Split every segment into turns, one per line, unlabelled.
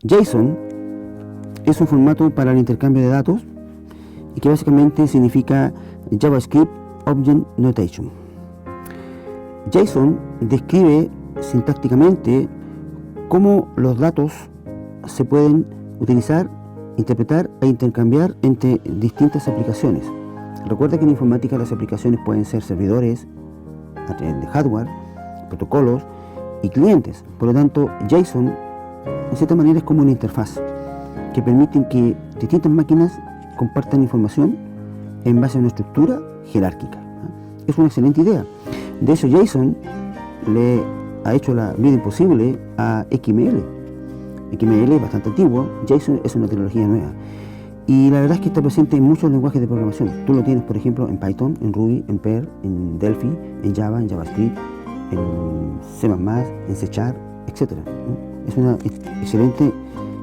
JSON es un formato para el intercambio de datos y que básicamente significa JavaScript Object Notation. JSON describe sintácticamente cómo los datos se pueden utilizar, interpretar e intercambiar entre distintas aplicaciones. Recuerda que en informática las aplicaciones pueden ser servidores a través de hardware, protocolos y clientes. Por lo tanto, JSON en cierta manera es como una interfaz que permite que distintas máquinas compartan información en base a una estructura jerárquica. Es una excelente idea. De hecho, JSON le ha hecho la vida imposible a XML. XML es bastante antiguo, JSON es una tecnología nueva. Y la verdad es que está presente en muchos lenguajes de programación. Tú lo tienes, por ejemplo, en Python, en Ruby, en Perl, en Delphi, en Java, en JavaScript, en C++, en C#, etc. Es una excelente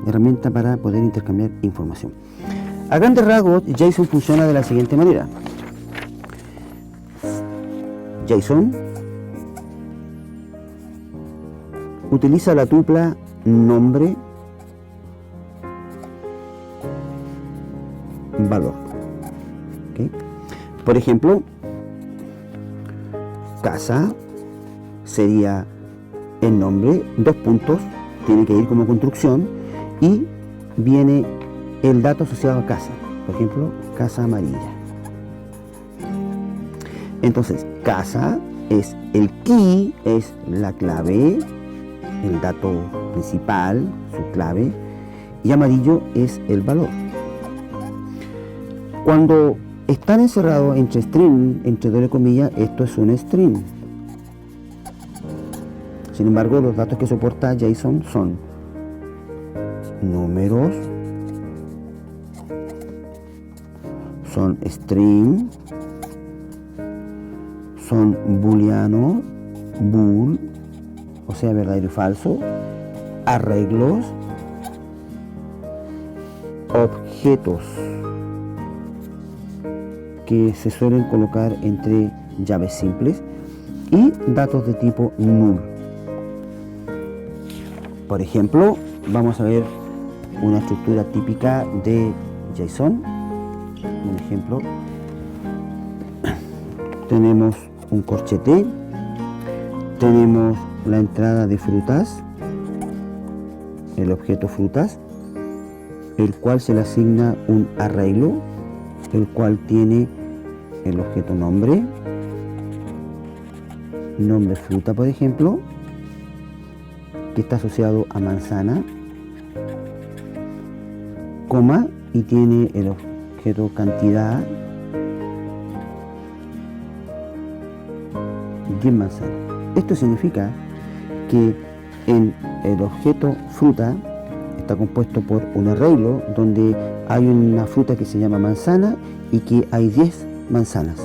herramienta para poder intercambiar información. A grandes rasgos, JSON funciona de la siguiente manera. JSON utiliza la tupla nombre valor. ¿Okay? Por ejemplo, casa sería el nombre, dos puntos, tiene que ir como construcción y viene el dato asociado a casa, por ejemplo, casa amarilla. Entonces, casa es el key, es la clave, el dato principal, su clave, y amarillo es el valor. Cuando están encerrados entre string, entre doble comillas, esto es un string. Sin embargo, los datos que soporta JSON son números, son string, son booleanos, bool, o sea, verdadero y falso, arreglos, objetos que se suelen colocar entre llaves simples y datos de tipo null. Por ejemplo, vamos a ver una estructura típica de JSON. Un ejemplo, tenemos un corchete, tenemos la entrada de frutas, el objeto frutas, el cual se le asigna un arreglo, el cual tiene el objeto nombre fruta, por ejemplo, que está asociado a manzana, coma, y tiene el objeto cantidad 10 manzanas. Esto significa que en el objeto fruta está compuesto por un arreglo donde hay una fruta que se llama manzana y que hay 10 manzanas.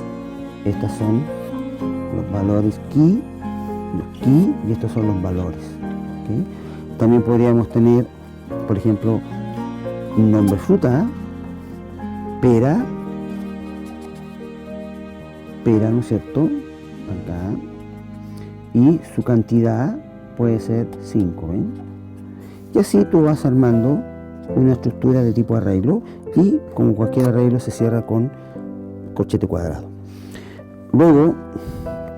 Estos son los valores key, y estos son los valores. ¿Okay? También podríamos tener, por ejemplo, un nombre fruta, pera, ¿no es cierto? Acá. Y su cantidad puede ser 5, ¿ven? Y así tú vas armando una estructura de tipo arreglo y como cualquier arreglo se cierra con corchete cuadrado. Luego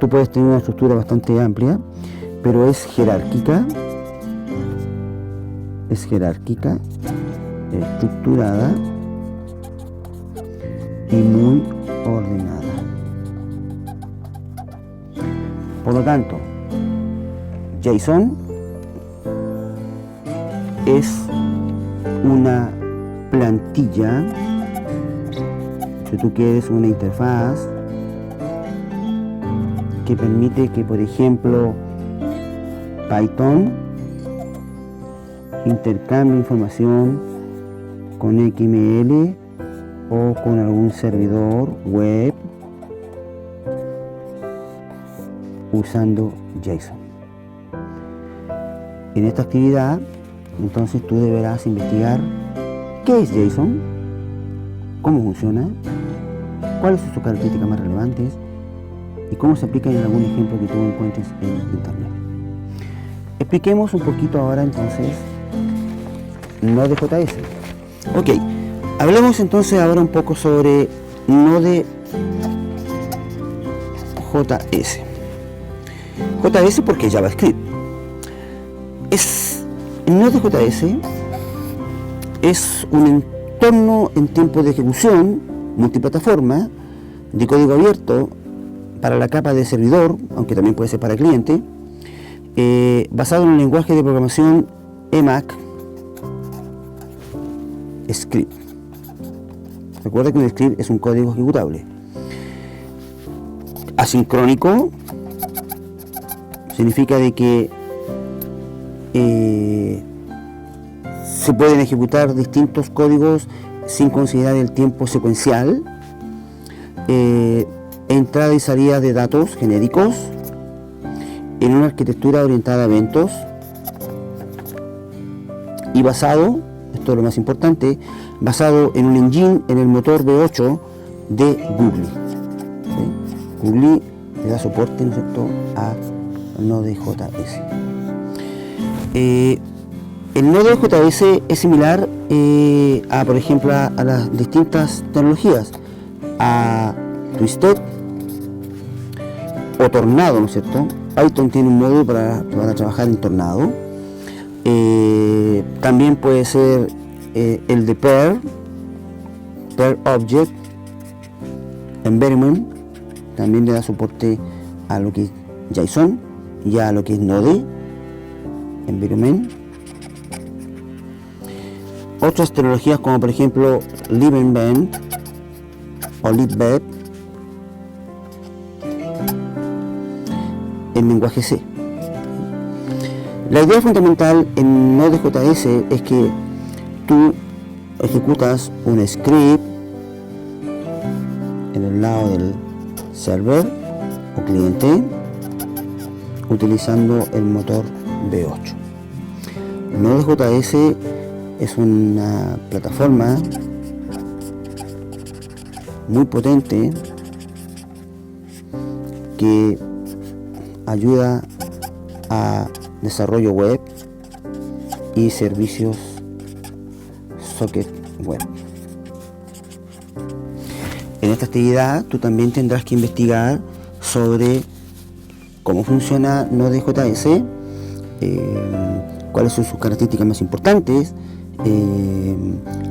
tú puedes tener una estructura bastante amplia, pero es jerárquica, estructurada y muy ordenada. Por lo tanto, JSON es una plantilla, si tú quieres, una interfaz que permite que, por ejemplo, Python intercambie información con XML o con algún servidor web usando JSON. En esta actividad, entonces tú deberás investigar qué es JSON, cómo funciona, cuáles son sus características más relevantes y cómo se aplica en algún ejemplo que tú encuentres en internet. Expliquemos un poquito ahora entonces Node.js. Ok, hablemos entonces ahora un poco sobre Node.js. JS porque JavaScript. Node.js es un entorno en tiempo de ejecución multiplataforma de código abierto para la capa de servidor, aunque también puede ser para cliente, basado en el lenguaje de programación Emacs Script. Recuerda que un script es un código ejecutable. Asincrónico significa de que se pueden ejecutar distintos códigos sin considerar el tiempo secuencial. Entrada y salida de datos genéricos en una arquitectura orientada a eventos y basado, esto es lo más importante, basado en un engine, en el motor V8 de Google. ¿Sí? Google le da soporte, ¿no es cierto?, a Node.js. El Node.js es similar a, por ejemplo, a las distintas tecnologías, a Twisted o Tornado, ¿no es cierto? Python tiene un módulo para trabajar en Tornado. También puede ser el de Pair Object Environment, también le da soporte a lo que es JSON y a lo que es Node Environment. Otras tecnologías como por ejemplo LibEvent o LibVet en lenguaje C. La idea fundamental en Node.js es que tú ejecutas un script en el lado del server o cliente utilizando el motor V8. Node.js es una plataforma muy potente que ayuda a desarrollo web y servicios socket web. En esta actividad tú también tendrás que investigar sobre cómo funciona Node.js, cuáles son sus características más importantes,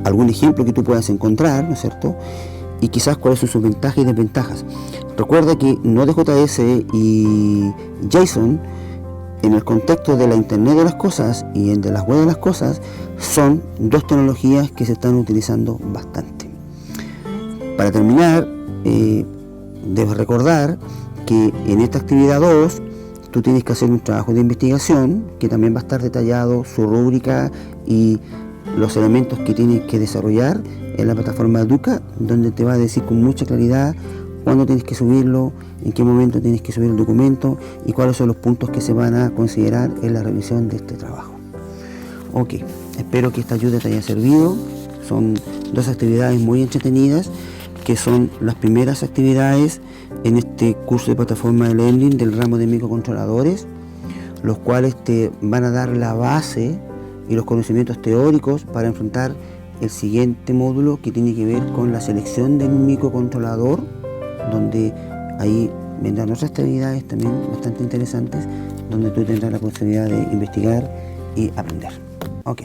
algún ejemplo que tú puedas encontrar, ¿no es cierto?, y quizás cuáles son sus ventajas y desventajas. Recuerda que Node.js y JSON, en el contexto de la Internet de las cosas y de las web de las cosas, son dos tecnologías que se están utilizando bastante. Para terminar, debes recordar que en esta actividad 2 tú tienes que hacer un trabajo de investigación que también va a estar detallado su rúbrica y los elementos que tienes que desarrollar en la plataforma Educa, donde te va a decir con mucha claridad cuándo tienes que subirlo, en qué momento tienes que subir el documento y cuáles son los puntos que se van a considerar en la revisión de este trabajo. Ok, espero que esta ayuda te haya servido. Son dos actividades muy entretenidas que son las primeras actividades en este curso de plataforma de learning del ramo de microcontroladores, los cuales te van a dar la base y los conocimientos teóricos para enfrentar el siguiente módulo que tiene que ver con la selección del microcontrolador, donde ahí vendrán otras actividades también bastante interesantes, donde tú tendrás la posibilidad de investigar y aprender. Ok.